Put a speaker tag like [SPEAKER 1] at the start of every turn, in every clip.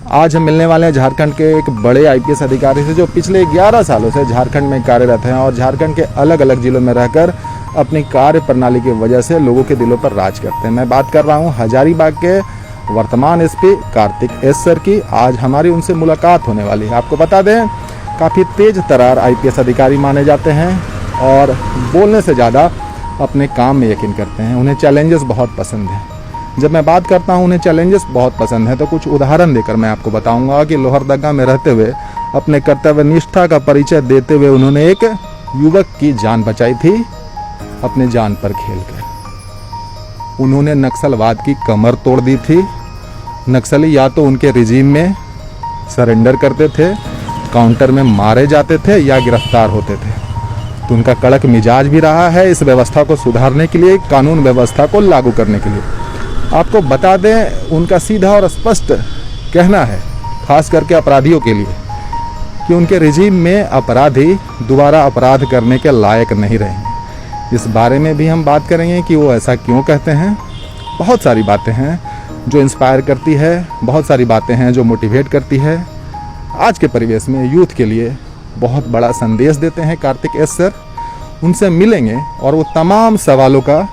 [SPEAKER 1] आज हम मिलने वाले हैं झारखंड के एक बड़े आईपीएस अधिकारी से जो पिछले 11 सालों से झारखंड में कार्यरत हैं और झारखंड के अलग अलग जिलों में रहकर अपनी कार्य प्रणाली की वजह से लोगों के दिलों पर राज करते हैं। मैं बात कर रहा हूं हजारीबाग के वर्तमान एसपी कार्तिक एस सर की। आज हमारी उनसे मुलाकात होने वाली है। आपको बता दें, काफ़ी तेज तर्रार आईपीएस अधिकारी माने जाते हैं और बोलने से ज़्यादा अपने काम में यकीन करते हैं। उन्हें चैलेंजेस बहुत पसंद हैं। जब मैं बात करता हूं उन्हें चैलेंजेस बहुत पसंद है तो कुछ उदाहरण देकर मैं आपको बताऊंगा कि लोहरदगा में रहते हुए अपने कर्तव्य निष्ठा का परिचय देते हुए उन्होंने एक युवक की जान बचाई थी अपने जान पर खेलकर। उन्होंने नक्सलवाद की कमर तोड़ दी थी। नक्सली या तो उनके रिजीम में सरेंडर करते थे, काउंटर में मारे जाते थे या गिरफ्तार होते थे। तो उनका कड़क मिजाज भी रहा है इस व्यवस्था को सुधारने के लिए, कानून व्यवस्था को लागू करने के लिए। आपको बता दें, उनका सीधा और स्पष्ट कहना है, खास करके अपराधियों के लिए, कि उनके रिजीम में अपराधी दोबारा अपराध करने के लायक नहीं रहेंगे। इस बारे में भी हम बात करेंगे कि वो ऐसा क्यों कहते हैं। बहुत सारी बातें हैं जो इंस्पायर करती है, बहुत सारी बातें हैं जो मोटिवेट करती है। आज के परिवेश में यूथ के लिए बहुत बड़ा संदेश देते हैं कार्तिक एस सर। उनसे मिलेंगे और वो तमाम सवालों का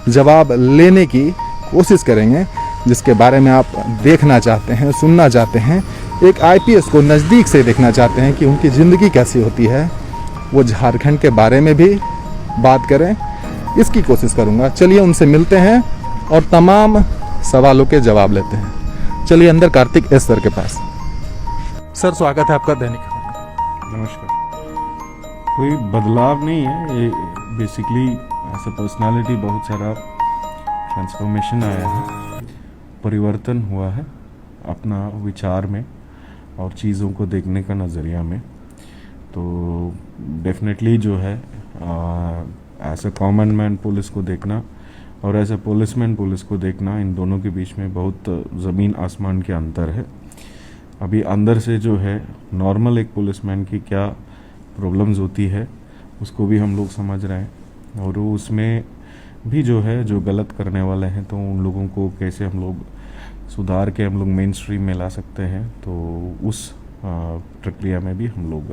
[SPEAKER 1] जवाब लेने की कोशिश करेंगे जिसके बारे में आप देखना चाहते हैं, सुनना चाहते हैं। एक आईपीएस को नज़दीक से देखना चाहते हैं कि उनकी ज़िंदगी कैसी होती है। वो झारखंड के बारे में भी बात करें, इसकी कोशिश करूँगा। चलिए उनसे मिलते हैं और तमाम सवालों के जवाब लेते हैं। चलिए अंदर कार्तिक एस सर के पास। सर, स्वागत है आपका दैनिक।
[SPEAKER 2] नमस्कार। कोई बदलाव नहीं है, ये बेसिकली एज ए पर्सनालिटी बहुत सारा ट्रांसफॉर्मेशन आया है, परिवर्तन हुआ है अपना विचार में और चीज़ों को देखने का नज़रिया में। तो डेफिनेटली जो है as a common man police को देखना और एज ए पुलिसमैन पुलिस को देखना, इन दोनों के बीच में बहुत ज़मीन आसमान के अंतर है। अभी अंदर से जो है नॉर्मल एक पुलिसमैन की क्या प्रॉब्लम्स होती है उसको भी हम लोग समझ रहे हैं और उसमें भी जो है जो गलत करने वाले हैं तो उन लोगों को कैसे हम लोग सुधार के हम लोग मेन स्ट्रीम में ला सकते हैं, तो उस प्रक्रिया में भी हम लोग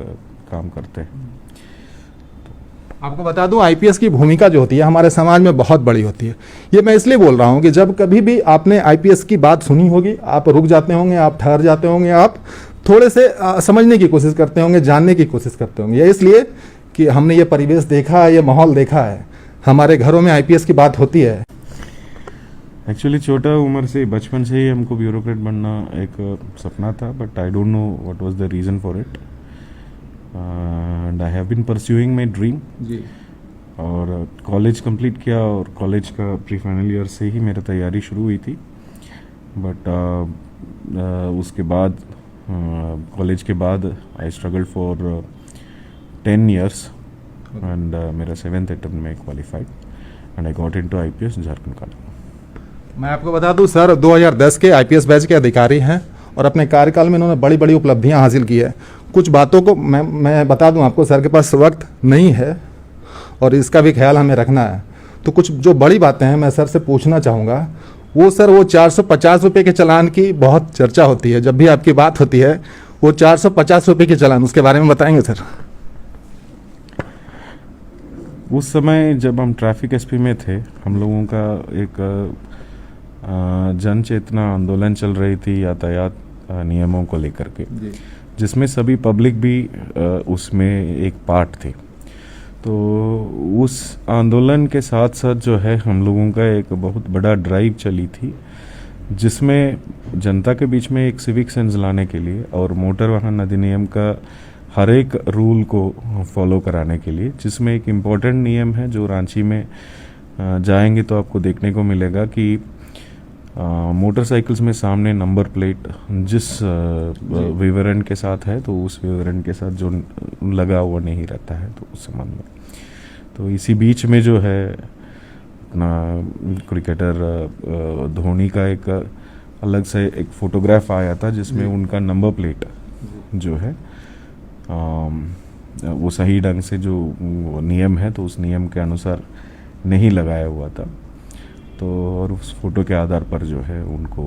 [SPEAKER 2] काम करते हैं।
[SPEAKER 1] आपको बता दूं, आईपीएस की भूमिका जो होती है हमारे समाज में बहुत बड़ी होती है। ये मैं इसलिए बोल रहा हूं कि जब कभी भी आपने आईपीएस की बात सुनी होगी, आप रुक जाते होंगे, आप ठहर जाते होंगे, आप थोड़े से समझने की कोशिश करते होंगे, जानने की कोशिश करते होंगे। ये इसलिए कि हमने ये परिवेश देखा है, ये माहौल देखा है। हमारे घरों में आईपीएस की बात होती है।
[SPEAKER 2] एक्चुअली छोटा उम्र से, बचपन से ही हमको ब्यूरोक्रेट बनना एक सपना था, but I don't know what was the reason for it and I have been pursuing my dream. और कॉलेज कंप्लीट किया और कॉलेज का प्री फाइनल ईयर से ही मेरी तैयारी शुरू हुई थी। बट उसके बाद कॉलेज के बाद आई स्ट्रगल्ड फॉर 10 years एंड मेरा 7th अटेम्प्ट में qualified and I got into IPS Jharkhand का।
[SPEAKER 1] मैं आपको बता दूं सर, 2010 के आईपीएस बैच के अधिकारी हैं और अपने कार्यकाल में इन्होंने बड़ी बड़ी उपलब्धियां हासिल की है। कुछ बातों को मैं बता दूं आपको, सर के पास वक्त नहीं है और इसका भी ख्याल हमें रखना है। तो कुछ जो बड़ी बातें हैं मैं सर से पूछना चाहूँगा। वो सर, वो 450 रुपये के चालान की बहुत चर्चा होती है जब भी आपकी बात होती है। वो 450 रुपये के चालान, उसके बारे में बताएंगे सर?
[SPEAKER 2] उस समय जब हम ट्रैफिक एसपी में थे, हम लोगों का एक जन चेतना आंदोलन चल रही थी यातायात नियमों को लेकर के, जिसमें सभी पब्लिक भी उसमें एक पार्ट थे। तो उस आंदोलन के साथ साथ जो है हम लोगों का एक बहुत बड़ा ड्राइव चली थी जिसमें जनता के बीच में एक सिविक सेंस लाने के लिए और मोटर वाहन अधिनियम का हर एक रूल को फॉलो कराने के लिए, जिसमें एक इम्पॉर्टेंट नियम है जो रांची में जाएंगे तो आपको देखने को मिलेगा कि मोटरसाइकिल्स में सामने नंबर प्लेट जिस विवरण के साथ है तो उस विवरण के साथ जो लगा हुआ नहीं रहता है, तो उस संबंध में। तो इसी बीच में जो है अपना क्रिकेटर धोनी का एक अलग से एक फोटोग्राफ आया था जिसमें उनका नंबर प्लेट जो है वो सही ढंग से जो नियम है तो उस नियम के अनुसार नहीं लगाया हुआ था। तो और उस फोटो के आधार पर जो है उनको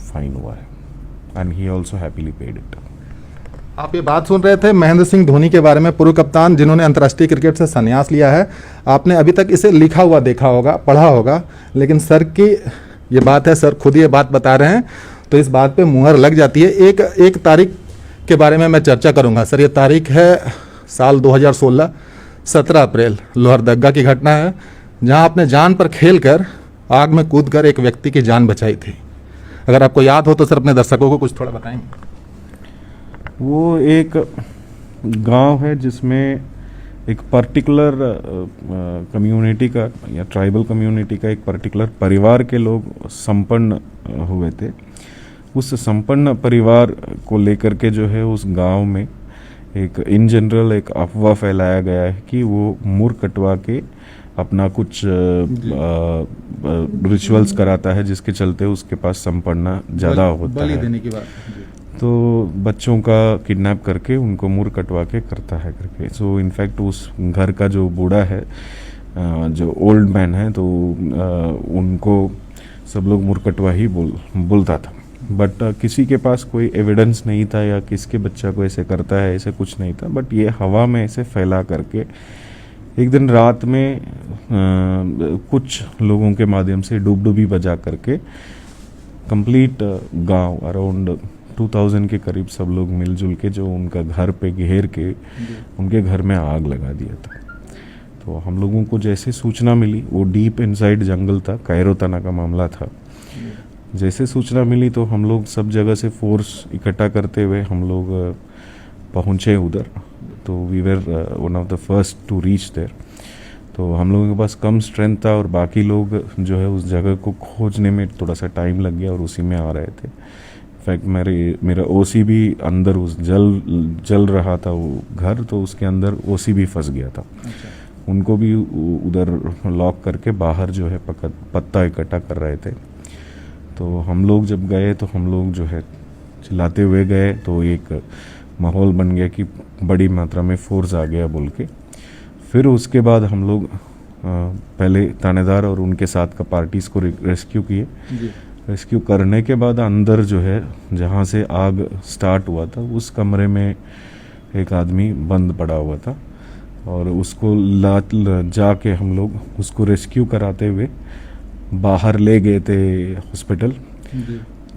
[SPEAKER 2] फाइन हुआ है। and he also happily paid it.
[SPEAKER 1] आप ये बात सुन रहे थे महेंद्र सिंह धोनी के बारे में, पूर्व कप्तान जिन्होंने अंतर्राष्ट्रीय क्रिकेट से संन्यास लिया है। आपने अभी तक इसे लिखा हुआ देखा होगा, पढ़ा होगा, लेकिन सर की ये बात है, सर खुद ये बात बता रहे हैं, तो इस बात पे मुहर लग जाती है। एक तारीख के बारे में मैं चर्चा करूंगा सर। ये तारीख है साल 2016, 17 अप्रैल, लोहरदगा की घटना है, जहां आपने जान पर खेल कर आग में कूदकर एक व्यक्ति की जान बचाई थी। अगर आपको याद हो तो सर अपने दर्शकों को कुछ थोड़ा बताएंगे।
[SPEAKER 2] वो एक गांव है जिसमें एक पर्टिकुलर कम्युनिटी का या ट्राइबल कम्युनिटी का एक पर्टिकुलर परिवार के लोग संपन्न हुए थे। उस संपन्न परिवार को लेकर के जो है उस गांव में एक इन जनरल एक अफवाह फैलाया गया है कि वो मुर कटवा के अपना कुछ रिचुअल्स कराता है, जिसके चलते उसके पास संपन्न ज़्यादा होता है।
[SPEAKER 1] देने की बात,
[SPEAKER 2] तो बच्चों का किडनैप करके उनको मुर कटवा के करता है करके। सो इनफैक्ट उस घर का जो बूढ़ा है, जो ओल्ड मैन है, तो उनको सब लोग मुर कटवा ही बोलता था। बट किसी के पास कोई एविडेंस नहीं था या किसके बच्चा को ऐसे करता है, ऐसे कुछ नहीं था। बट ये हवा में ऐसे फैला करके एक दिन रात में कुछ लोगों के माध्यम से डुबडुबी बजा करके कंप्लीट गांव अराउंड 2000 के करीब सब लोग मिलजुल के जो उनका घर पे घेर के उनके घर में आग लगा दिया था। तो हम लोगों को जैसे सूचना मिली, वो डीप इनसाइड जंगल था, कैरो तना का मामला था। जैसे सूचना मिली तो हम लोग सब जगह से फोर्स इकट्ठा करते हुए हम लोग पहुँचे उधर। तो we were one of the first to reach there. तो हम लोगों के पास कम स्ट्रेंथ था और बाकी लोग जो है उस जगह को खोजने में थोड़ा सा टाइम लग गया और उसी में आ रहे थे। इनफैक्ट मेरा ओसी भी अंदर उस जल रहा था वो घर, तो उसके अंदर ओसी भी फंस गया था। उनको भी उधर लॉक करके बाहर जो है पत्ता इकट्ठा कर रहे थे। तो हम लोग जब गए तो हम लोग जो है चिल्लाते हुए गए, तो एक माहौल बन गया कि बड़ी मात्रा में फोर्स आ गया बोल के। फिर उसके बाद हम लोग पहले थानेदार और उनके साथ का पार्टीज़ को रेस्क्यू किए। रेस्क्यू करने के बाद अंदर जो है जहाँ से आग स्टार्ट हुआ था उस कमरे में एक आदमी बंद पड़ा हुआ था और उसको जाके हम लोग उसको रेस्क्यू कराते हुए बाहर ले गए थे हॉस्पिटल।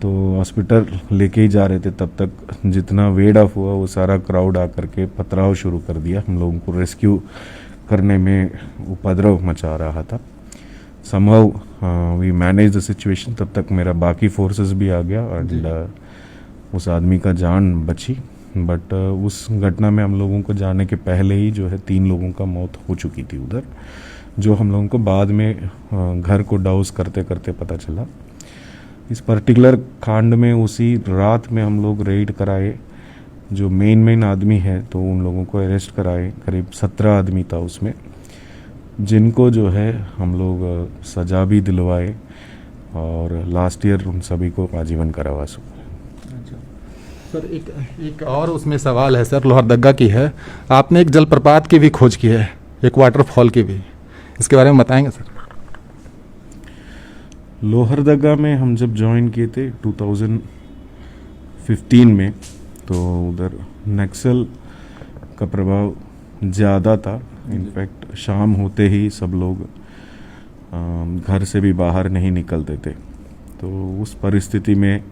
[SPEAKER 2] तो हॉस्पिटल लेके ही जा रहे थे, तब तक जितना वेड ऑफ हुआ वो सारा क्राउड आकर के पथराव शुरू कर दिया। हम लोगों को रेस्क्यू करने में उपद्रव मचा रहा था। Somehow we manage the situation. तब तक मेरा बाकी फोर्सेस भी आ गया और उस आदमी का जान बची। बट उस घटना में हम लोगों को जाने के पहले ही जो है 3 लोगों का मौत हो चुकी थी उधर, जो हम लोगों को बाद में घर को डाउस करते करते पता चला। इस पर्टिकुलर कांड में उसी रात में हम लोग रेड कराए, जो मेन आदमी है तो उन लोगों को अरेस्ट कराए। करीब 17 आदमी था उसमें, जिनको जो है हम लोग सजा भी दिलवाए और लास्ट ईयर उन सभी को आजीवन कारावास हुआ।
[SPEAKER 1] सर एक और उसमें सवाल है सर, लोहरदगा की है। आपने एक जलप्रपात की भी खोज की है, एक वाटरफॉल की भी, इसके बारे में बताएंगे सर?
[SPEAKER 2] लोहरदगा में हम जब ज्वाइन किए थे 2015 में, तो उधर नक्सल का प्रभाव ज़्यादा था। इनफैक्ट शाम होते ही सब लोग घर से भी बाहर नहीं निकलते थे। तो उस परिस्थिति में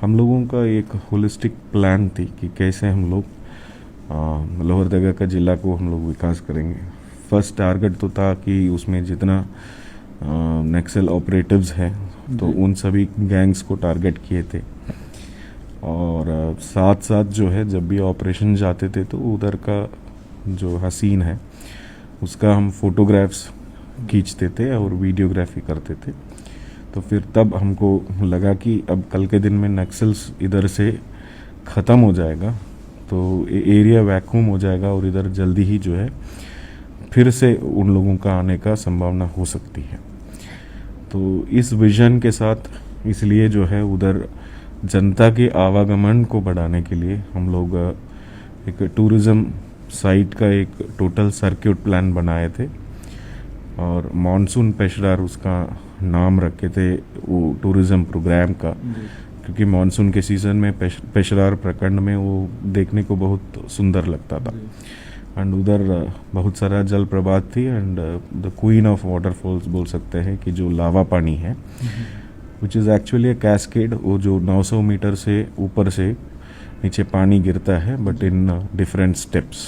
[SPEAKER 2] हम लोगों का एक होलिस्टिक प्लान थी कि कैसे हम लोग लोहरदगा का ज़िला को हम लोग विकास करेंगे। फर्स्ट टारगेट तो था कि उसमें जितना नक्सल ऑपरेटिव्स हैं तो उन सभी गैंग्स को टारगेट किए थे। और साथ साथ जो है जब भी ऑपरेशन जाते थे तो उधर का जो हसीन है उसका हम फोटोग्राफ्स खींचते थे और वीडियोग्राफी करते थे। तो फिर तब हमको लगा कि अब कल के दिन में नक्सल्स इधर से ख़त्म हो जाएगा तो एरिया वैक्यूम हो जाएगा और इधर जल्दी ही जो है फिर से उन लोगों का आने का संभावना हो सकती है। तो इस विजन के साथ इसलिए जो है उधर जनता के आवागमन को बढ़ाने के लिए हम लोग एक टूरिज़्म साइट का एक टोटल सर्किट प्लान बनाए थे और मानसून पेशदार उसका नाम रखे थे वो टूरिज़्म प्रोग्राम का, क्योंकि मानसून के सीज़न में पेशरार प्रखंड में वो देखने को बहुत सुंदर लगता था। एंड उधर बहुत सारा जल प्रपात थी and the queen of waterfalls बोल सकते हैं कि जो लावा पानी है which is actually a cascade, वो जो 900 मीटर से ऊपर से नीचे पानी गिरता है बट इन डिफरेंट स्टेप्स।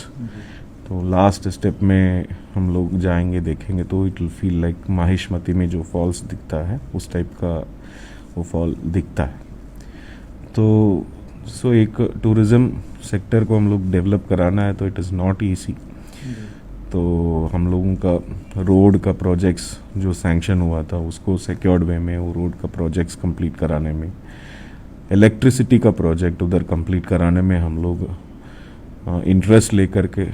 [SPEAKER 2] तो लास्ट स्टेप में हम लोग जाएंगे देखेंगे तो it will feel like Mahishmati में जो फॉल्स दिखता है उस टाइप का वो फॉल दिखता है। तो सो एक टूरिज़्म सेक्टर को हम लोग डेवलप कराना है तो इट इज़ नॉट ईजी। तो हम लोगों का रोड का प्रोजेक्ट्स जो सैंक्शन हुआ था उसको सिक्योर्ड वे में वो रोड का प्रोजेक्ट्स कंप्लीट कराने में, इलेक्ट्रिसिटी का प्रोजेक्ट उधर कंप्लीट कराने में हम लोग इंटरेस्ट लेकर के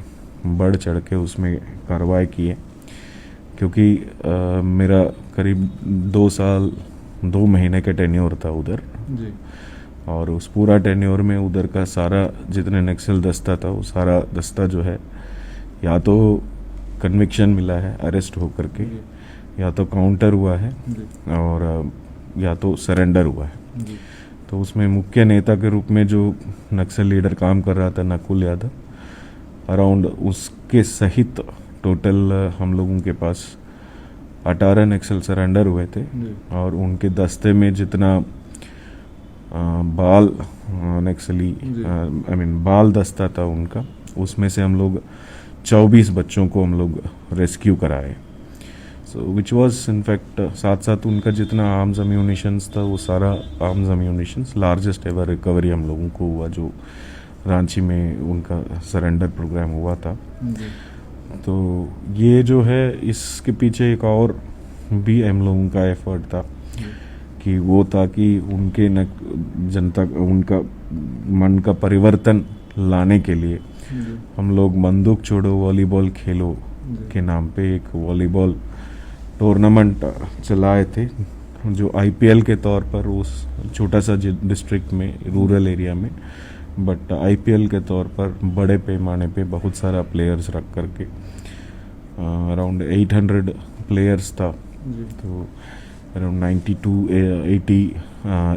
[SPEAKER 2] बढ़ चढ़ के उसमें कार्रवाई किए। क्योंकि मेरा करीब 2 साल 2 महीने का टेन्योर था उधर
[SPEAKER 1] जी।
[SPEAKER 2] और उस पूरा टेन्योर में उधर का सारा जितने नक्सल दस्ता था वो सारा दस्ता जो है या तो कन्विक्शन मिला है अरेस्ट होकर के, या तो काउंटर हुआ है और या तो सरेंडर हुआ है। तो उसमें मुख्य नेता के रूप में जो नक्सल लीडर काम कर रहा था नकुल यादव, अराउंड उसके सहित टोटल हम लोगों के पास 18 नक्सल सरेंडर हुए थे और उनके दस्ते में जितना बाल नक्सली बाल दस्ता था उनका, उसमें से हम लोग 24 बच्चों को हम लोग रेस्क्यू कराए। सो विच वॉज इनफैक्ट साथ साथ उनका जितना आर्म्स अम्यूनिशंस था वो सारा आर्म्स अम्यूनिशंस लार्जेस्ट एवर रिकवरी हम लोगों को हुआ जो रांची में उनका सरेंडर प्रोग्राम हुआ था। तो ये जो है इसके पीछे एक और भी हम लोगों का एफर्ट था कि वो ताकि उनके जनता उनका मन का परिवर्तन लाने के लिए हम लोग बंदूक छोड़ो वॉलीबॉल खेलो के नाम पे एक वॉलीबॉल टूर्नामेंट चलाए थे जो आईपीएल के तौर पर उस छोटा सा डिस्ट्रिक्ट में रूरल एरिया में, बट आईपीएल के तौर पर बड़े पैमाने पे बहुत सारा प्लेयर्स रख करके अराउंड 800 प्लेयर्स था। तो अराउंड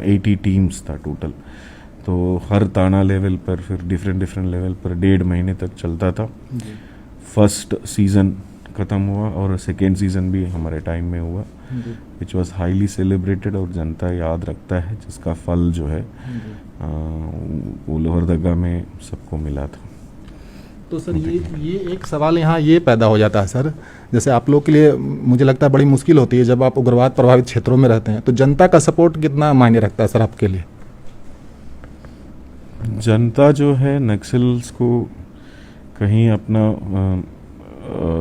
[SPEAKER 2] 80 टीम्स था टोटल। तो हर थाना लेवल पर फिर डिफरेंट लेवल पर 1.5 महीने तक चलता था। फर्स्ट सीज़न ख़त्म हुआ और सेकेंड सीज़न भी हमारे टाइम में हुआ विच वॉज हाईली सेलिब्रेटेड और जनता याद रखता है, जिसका फल जो है वो लोहरदगा में सबको मिला था।
[SPEAKER 1] तो सर ये एक सवाल यहाँ ये पैदा हो जाता है सर, जैसे आप लोग के लिए मुझे लगता है बड़ी मुश्किल होती है जब आप उग्रवाद प्रभावित क्षेत्रों में रहते हैं, तो जनता का सपोर्ट कितना मायने रखता है सर आपके लिए?
[SPEAKER 2] जनता जो है नक्सल्स को कहीं अपना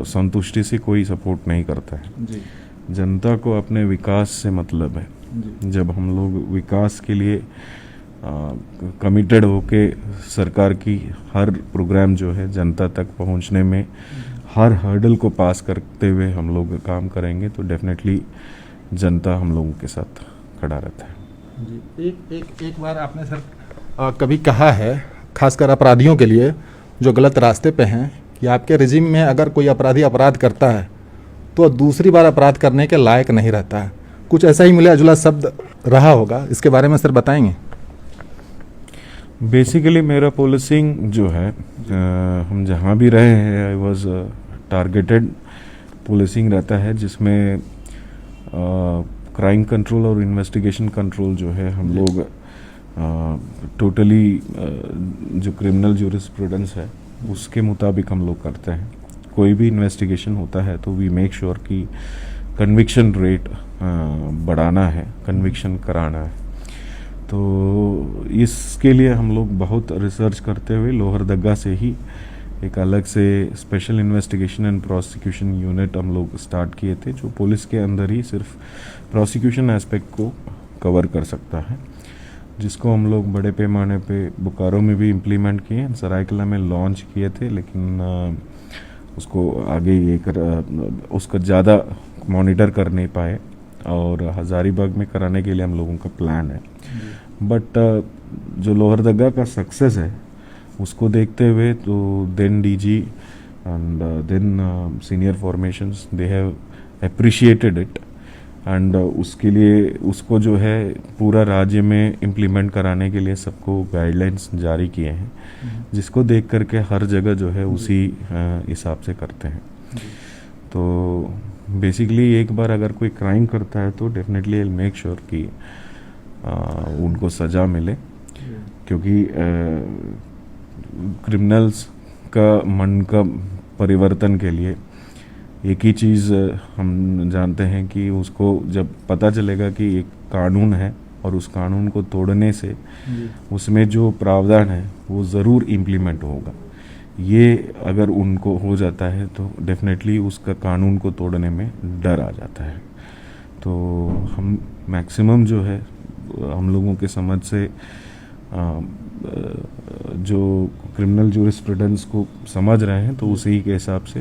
[SPEAKER 2] संतुष्टि से कोई सपोर्ट नहीं करता है
[SPEAKER 1] जी।
[SPEAKER 2] जनता को अपने विकास से मतलब है
[SPEAKER 1] जी।
[SPEAKER 2] जब हम लोग विकास के लिए कमिटेड होके सरकार की हर प्रोग्राम जो है जनता तक पहुंचने में हर हर्डल को पास करते हुए हम लोग काम करेंगे तो डेफिनेटली जनता हम लोगों के साथ खड़ा रहता है
[SPEAKER 1] जी। एक बार आपने सर कभी कहा है खासकर अपराधियों के लिए जो गलत रास्ते पे हैं कि आपके रिजिम में अगर कोई अपराधी अपराध करता है तो दूसरी बार अपराध करने के लायक नहीं रहता है। कुछ ऐसा ही मिला जुला शब्द रहा होगा, इसके बारे में सर बताएंगे?
[SPEAKER 2] बेसिकली मेरा पुलिसिंग जो है हम जहाँ भी रहे हैं आई वॉज टारगेटेड पुलिसिंग रहता है जिसमें क्राइम कंट्रोल और इन्वेस्टिगेशन कंट्रोल जो है हम लोग टोटली जो क्रिमिनल ज्यूरिस्प्रूडेंस है उसके मुताबिक हम लोग करते हैं। कोई भी इन्वेस्टिगेशन होता है तो वी मेक श्योर कि कन्विक्शन रेट बढ़ाना है, कन्विक्शन कराना है। तो इसके लिए हम लोग बहुत रिसर्च करते हुए लोहरदगा से ही एक अलग से special investigation and prosecution unit हम लोग स्टार्ट किए थे जो पुलिस के अंदर ही सिर्फ प्रोसिक्यूशन एस्पेक्ट को कवर कर सकता है, जिसको हम लोग बड़े पैमाने पे बोकारो में भी इम्प्लीमेंट किए, सरायकला में लॉन्च किए थे, लेकिन उसको आगे उसको ज़्यादा मॉनिटर कर नहीं पाए और हज़ारीबाग में कराने के लिए हम लोगों का प्लान है। बट जो लोहरदगा का सक्सेस है उसको देखते हुए तो then DG and then senior formations they have appreciated it and उसके लिए उसको जो है पूरा राज्य में इम्प्लीमेंट कराने के लिए सबको गाइडलाइंस जारी किए हैं, जिसको देख करके हर जगह जो है उसी हिसाब से करते हैं। तो बेसिकली एक बार अगर कोई क्राइम करता है तो डेफिनेटली आई मेक श्योर कि उनको सज़ा मिले, क्योंकि क्रिमिनल्स का मन का परिवर्तन के लिए एक ही चीज़ हम जानते हैं कि उसको जब पता चलेगा कि एक कानून है और उस कानून को तोड़ने से उसमें जो प्रावधान है वो ज़रूर इम्प्लीमेंट होगा। ये अगर उनको हो जाता है तो डेफिनेटली उसका कानून को तोड़ने में डर आ जाता है। तो हम मैक्सिमम जो है हम लोगों के समझ से जो क्रिमिनल जूरिस्प्रूडेंस को समझ रहे हैं तो उसी के हिसाब से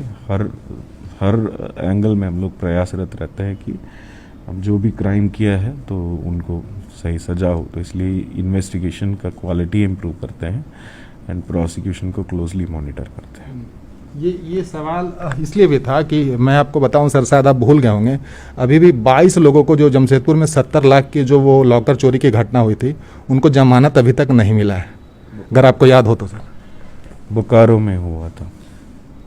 [SPEAKER 2] हर एंगल में हम लोग प्रयासरत रहते हैं कि अब जो भी क्राइम किया है तो उनको सही सज़ा हो। तो इसलिए इन्वेस्टिगेशन का क्वालिटी इम्प्रूव करते हैं एंड प्रोसिक्यूशन को क्लोजली मॉनिटर करते हैं।
[SPEAKER 1] ये सवाल इसलिए भी था कि मैं आपको बताऊं सर, शायद आप भूल गए होंगे, अभी भी 22 लोगों को जो जमशेदपुर में 70 लाख की जो वो लॉकर चोरी की घटना हुई थी उनको जमानत अभी तक नहीं मिला है, अगर आपको याद हो तो सर।
[SPEAKER 2] बोकारो में हुआ था,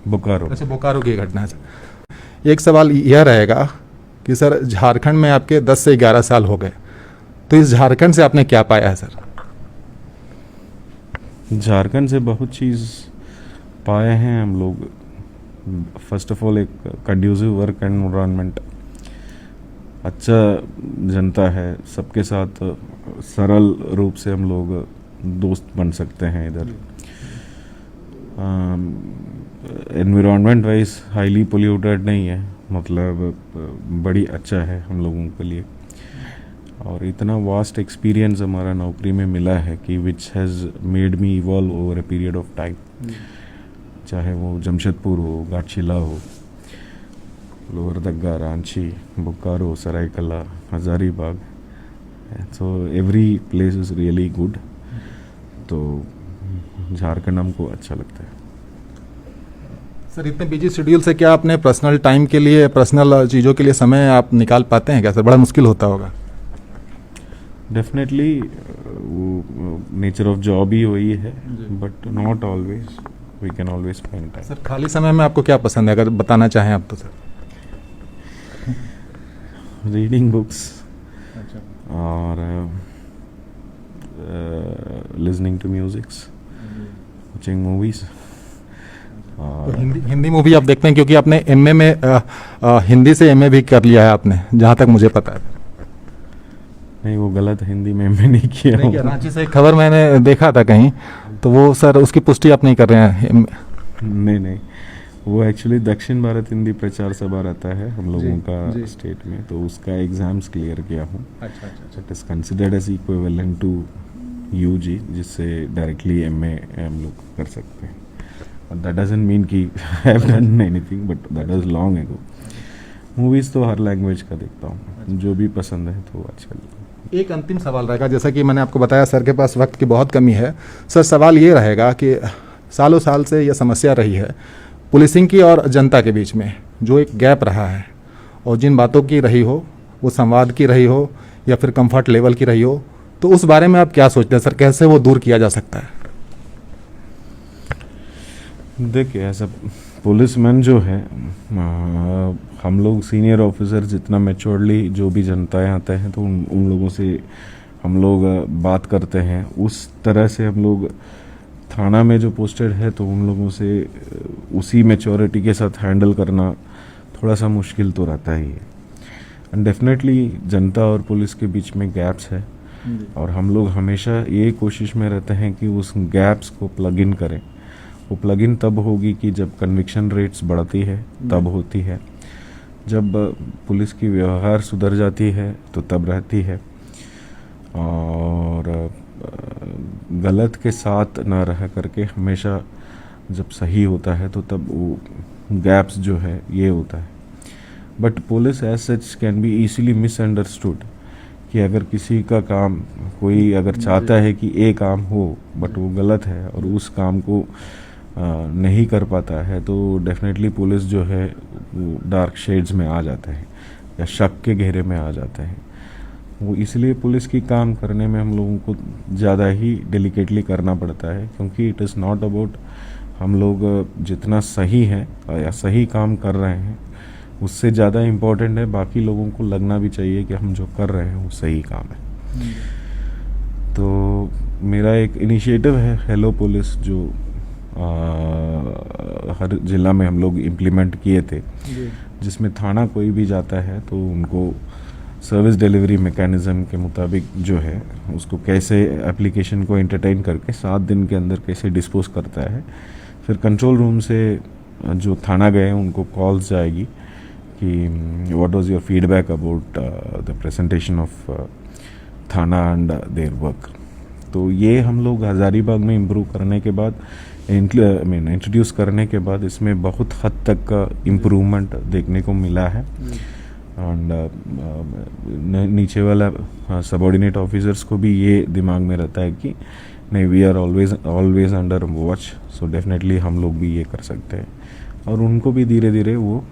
[SPEAKER 2] बोकारो।
[SPEAKER 1] अच्छा, बोकारो की घटना है सर। एक सवाल यह रहेगा कि सर झारखंड में आपके 10 से 11 साल हो गए, तो इस झारखंड से आपने क्या पाया है सर?
[SPEAKER 2] झारखंड से बहुत चीज़ पाए हैं हम लोग। फर्स्ट ऑफ ऑल एक कंड्यूसिव वर्क एनवायरनमेंट, अच्छा जनता है, सबके साथ सरल रूप से हम लोग दोस्त बन सकते हैं इधर। एनवायरनमेंट वाइज हाईली पोल्यूटेड नहीं है, मतलब बड़ी अच्छा है हम लोगों के लिए। और इतना वास्ट एक्सपीरियंस हमारा नौकरी में मिला है कि which has made me evolve over a period of time. चाहे वो जमशेदपुर हो, घाटशिला हो, लोहरदगा, रांची, बोकारो, सरायकला, Hazaribagh, so every place is really good. तो झारखंड हमको अच्छा लगता है।
[SPEAKER 1] सर इतने बिजी शेड्यूल से क्या अपने पर्सनल टाइम के लिए, पर्सनल चीज़ों के लिए समय आप निकाल पाते हैं क्या सर? बड़ा मुश्किल होता होगा।
[SPEAKER 2] डेफिनेटली वो नेचर ऑफ जॉब ही वही है, but not always, we can always find time.
[SPEAKER 1] Sir खाली समय में आपको क्या पसंद है, अगर बताना चाहें आप तो सर?
[SPEAKER 2] रीडिंग बुक्स और listening to musics, watching movies.
[SPEAKER 1] तो हिंदी मूवी आप देखते हैं, क्योंकि आपने एमए में हिंदी से एमए भी कर लिया है आपने, जहाँ तक मुझे पता है।
[SPEAKER 2] नहीं, वो गलत, हिंदी में मैं नहीं किया हूँ।
[SPEAKER 1] रांची से एक खबर मैंने देखा था कहीं, तो वो सर उसकी पुष्टि आप नहीं कर रहे हैं?
[SPEAKER 2] नहीं, वो एक्चुअली दक्षिण भारत हिंदी प्रचार सभा रहता है हम लोगों का स्टेट में, तो उसका एग्जाम्स क्लियर किया हूँ। अच्छा। It is considered as equivalent to UG, जिससे डायरेक्टली एमए हम लोग कर सकते हैं। दैट डजंट मीन कि I have done anything, but that was long ago. Movies तो हर लैंग्वेज का देखता हूँ, जो भी पसंद है तो आजकल।
[SPEAKER 1] एक अंतिम सवाल रहेगा, जैसा कि मैंने आपको बताया सर के पास वक्त की बहुत कमी है। सर सवाल ये रहेगा कि सालों साल से यह समस्या रही है पुलिसिंग की और जनता के बीच में जो एक गैप रहा है, और जिन बातों की रही हो वो संवाद की रही हो या फिर कंफर्ट लेवल की रही हो, तो उस बारे में आप क्या सोचते हैं सर, कैसे वो दूर किया जा सकता है?
[SPEAKER 2] देखिए, ऐसा पुलिसमैन जो है, हम लोग सीनियर ऑफिसर जितना मैच्योरली जो भी जनताएं आते हैं तो उन लोगों से हम लोग बात करते हैं, उस तरह से हम लोग थाना में जो पोस्टेड है तो उन लोगों से उसी मैच्योरिटी के साथ हैंडल करना थोड़ा सा मुश्किल तो रहता ही है। एंड डेफिनेटली जनता और पुलिस के बीच में गैप्स है, और हम लोग हमेशा ये कोशिश में रहते हैं कि उस गैप्स को प्लग इन करें। वो प्लग इन तब होगी कि जब कन्विक्शन रेट्स बढ़ती है, तब होती है। जब पुलिस की व्यवहार सुधर जाती है तो तब रहती है, और गलत के साथ ना रह करके हमेशा जब सही होता है तो तब वो गैप्स जो है ये होता है। But police as such can be easily misunderstood, कि अगर किसी का काम कोई अगर चाहता है कि ए काम हो बट वो गलत है और उस काम को नहीं कर पाता है, तो डेफिनेटली पुलिस जो है वो डार्क शेड्स में आ जाता है। या शक के घेरे में आ जाते हैं। वो इसलिए पुलिस की काम करने में हम लोगों को ज़्यादा ही डेलिकेटली करना पड़ता है, क्योंकि इट इज़ नॉट अबाउट हम लोग जितना सही है या सही काम कर रहे हैं, उससे ज़्यादा इम्पोर्टेंट है बाकी लोगों को लगना भी चाहिए कि हम जो कर रहे हैं वो सही काम है। तो मेरा एक इनिशिएटिव है हेलो पुलिस, जो हर ज़िला में हम लोग इम्प्लीमेंट किए थे, जिसमें थाना कोई भी जाता है तो उनको सर्विस डिलीवरी मैकेनिज़्म के मुताबिक जो है उसको कैसे एप्लीकेशन को एंटरटेन करके 7 दिन के अंदर कैसे डिस्पोज करता है। फिर कंट्रोल रूम से जो थाना गए उनको कॉल्स जाएगी कि what was your feedback about the presentation of थाना एंड देयर वर्क। तो ये हम लोग हज़ारीबाग में इम्प्रूव करने के बाद इंट्रोड्यूस करने के बाद इसमें बहुत हद तक का इम्प्रूवमेंट देखने को मिला है। एंड नीचे वाला सबऑर्डिनेट ऑफिसर्स को भी ये दिमाग में रहता है कि नहीं, we are always under watch, so definitely हम लोग भी ये कर सकते हैं। और उनको भी धीरे धीरे वो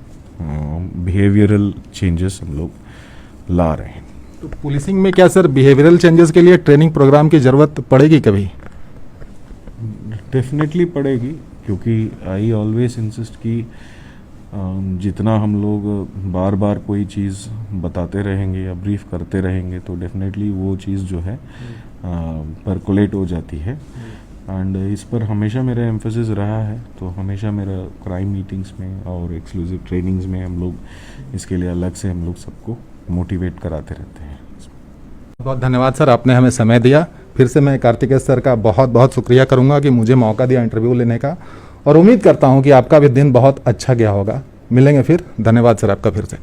[SPEAKER 2] बिहेवियरल चेंजेस हम लोग ला रहे हैं।
[SPEAKER 1] तो पुलिसिंग में क्या सर बिहेवियरल चेंजेस के लिए ट्रेनिंग प्रोग्राम की ज़रूरत पड़ेगी कभी?
[SPEAKER 2] डेफिनेटली पड़ेगी, क्योंकि आई ऑलवेज इंसिस्ट कि जितना हम लोग बार बार कोई चीज़ बताते रहेंगे या ब्रीफ करते रहेंगे तो डेफिनेटली वो चीज़ जो है परकोलेट हो जाती है। एंड इस पर हमेशा मेरा एम्फोसिस रहा है, तो हमेशा मेरा क्राइम मीटिंग्स में और एक्सक्लूसिव ट्रेनिंग्स में हम लोग इसके लिए अलग से हम लोग सबको मोटिवेट कराते रहते हैं।
[SPEAKER 1] बहुत धन्यवाद सर, आपने हमें समय दिया। फिर से मैं कार्तिकेय सर का बहुत बहुत शुक्रिया करूंगा कि मुझे मौका दिया इंटरव्यू लेने का, और उम्मीद करता हूं कि आपका भी दिन बहुत अच्छा गया होगा। मिलेंगे फिर। धन्यवाद सर आपका फिर से।